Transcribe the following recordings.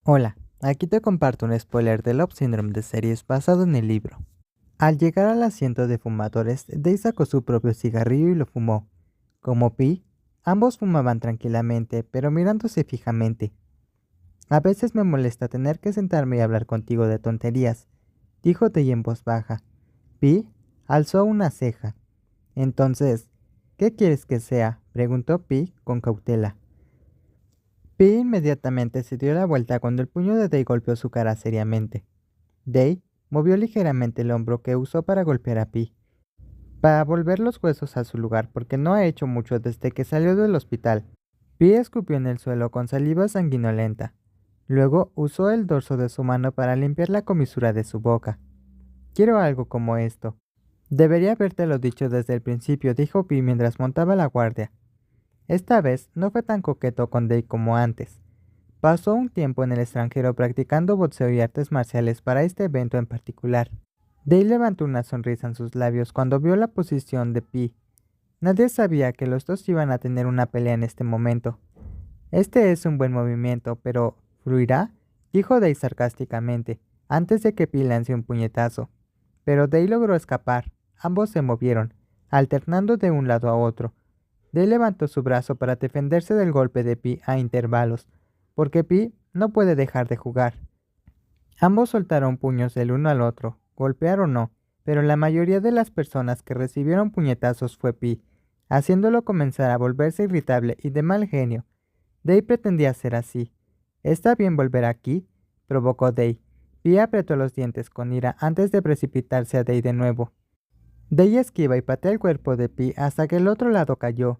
Hola, aquí te comparto un spoiler de Love Syndrome de series basado en el libro. Al llegar al asiento de fumadores, Day sacó su propio cigarrillo y lo fumó. Como Pi, ambos fumaban tranquilamente, pero mirándose fijamente. A veces me molesta tener que sentarme y hablar contigo de tonterías, dijo Day en voz baja. Pi alzó una ceja. Entonces, ¿qué quieres que sea?, preguntó Pi con cautela. Pi inmediatamente se dio la vuelta cuando el puño de Day golpeó su cara seriamente. Day movió ligeramente el hombro que usó para golpear a Pi, para volver los huesos a su lugar porque no ha hecho mucho desde que salió del hospital. Pi escupió en el suelo con saliva sanguinolenta. Luego usó el dorso de su mano para limpiar la comisura de su boca. Quiero algo como esto. Debería habértelo dicho desde el principio, dijo Pi mientras montaba la guardia. Esta vez no fue tan coqueto con Day como antes. Pasó un tiempo en el extranjero practicando boxeo y artes marciales para este evento en particular. Day levantó una sonrisa en sus labios cuando vio la posición de Pi. Nadie sabía que los dos iban a tener una pelea en este momento. Este es un buen movimiento, pero ¿fluirá?, dijo Day sarcásticamente, antes de que Pi lance un puñetazo. Pero Day logró escapar. Ambos se movieron, alternando de un lado a otro. Day levantó su brazo para defenderse del golpe de Pi a intervalos, porque Pi no puede dejar de jugar. Ambos soltaron puños el uno al otro, golpear o no, pero la mayoría de las personas que recibieron puñetazos fue Pi, haciéndolo comenzar a volverse irritable y de mal genio. Day pretendía ser así. ¿Está bien volver aquí?, provocó Day. Pi apretó los dientes con ira antes de precipitarse a Day de nuevo. Day esquiva y patea el cuerpo de Pi hasta que el otro lado cayó,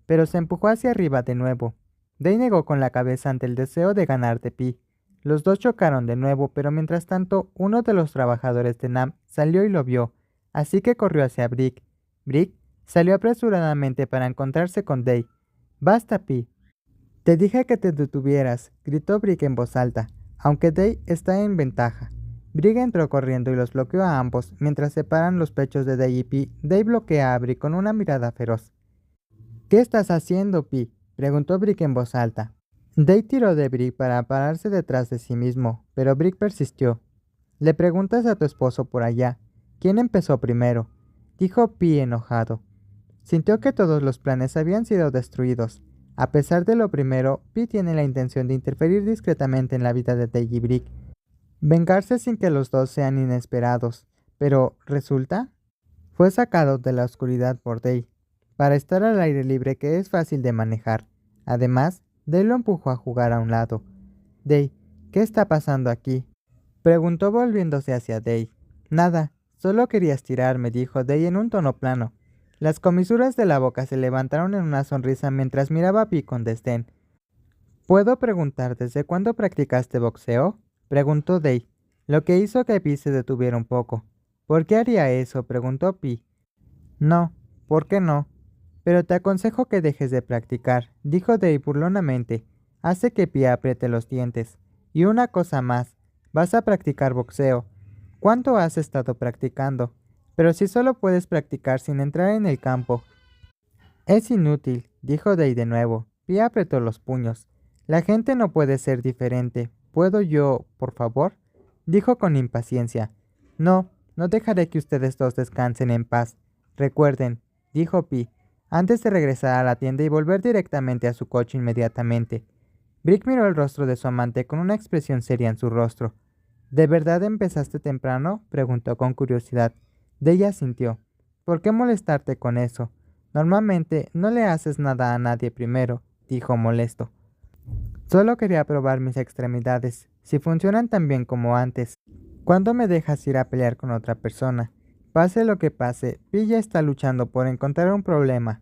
pero se empujó hacia arriba de nuevo. Day negó con la cabeza ante el deseo de ganar de Pi. Los dos chocaron de nuevo, pero mientras tanto, uno de los trabajadores de Nam salió y lo vio, así que corrió hacia Brick. Brick salió apresuradamente para encontrarse con Day. «Basta, Pi. Te dije que te detuvieras», gritó Brick en voz alta, aunque Day está en ventaja. Brick entró corriendo y los bloqueó a ambos, mientras separan los pechos de Day y Pi. Day bloquea a Brick con una mirada feroz. «¿Qué estás haciendo, Pi?», preguntó Brick en voz alta. Day tiró de Brick para pararse detrás de sí mismo, pero Brick persistió. «Le preguntas a tu esposo por allá. ¿Quién empezó primero?», dijo Pi enojado. Sintió que todos los planes habían sido destruidos. A pesar de lo primero, Pi tiene la intención de interferir discretamente en la vida de Day y Brick. Vengarse sin que los dos sean inesperados. Pero, ¿resulta? Fue sacado de la oscuridad por Day, para estar al aire libre que es fácil de manejar. Además, Day lo empujó a jugar a un lado. «Day, ¿qué está pasando aquí?», preguntó volviéndose hacia Day. «Nada, solo quería estirarme», dijo Day en un tono plano. Las comisuras de la boca se levantaron en una sonrisa mientras miraba a Pi con desdén. «¿Puedo preguntar desde cuándo practicaste boxeo?», preguntó Day, lo que hizo que Pi se detuviera un poco. «¿Por qué haría eso?», preguntó Pi. «No, ¿por qué no? Pero te aconsejo que dejes de practicar», dijo Day burlonamente. Hace que Pi apriete los dientes. «Y una cosa más, vas a practicar boxeo. ¿Cuánto has estado practicando? Pero si solo puedes practicar sin entrar en el campo». «Es inútil», dijo Day de nuevo. Pi apretó los puños. «La gente no puede ser diferente. ¿Puedo yo, por favor?», dijo con impaciencia. «No, no dejaré que ustedes dos descansen en paz. Recuerden», dijo Pi, antes de regresar a la tienda y volver directamente a su coche inmediatamente. Brick miró el rostro de su amante con una expresión seria en su rostro. «¿De verdad empezaste temprano?», preguntó con curiosidad. Day asintió. «¿Por qué molestarte con eso? Normalmente no le haces nada a nadie primero», dijo molesto. «Solo quería probar mis extremidades, si funcionan tan bien como antes. ¿Cuándo me dejas ir a pelear con otra persona?». Pase lo que pase, Pi ya está luchando por encontrar un problema.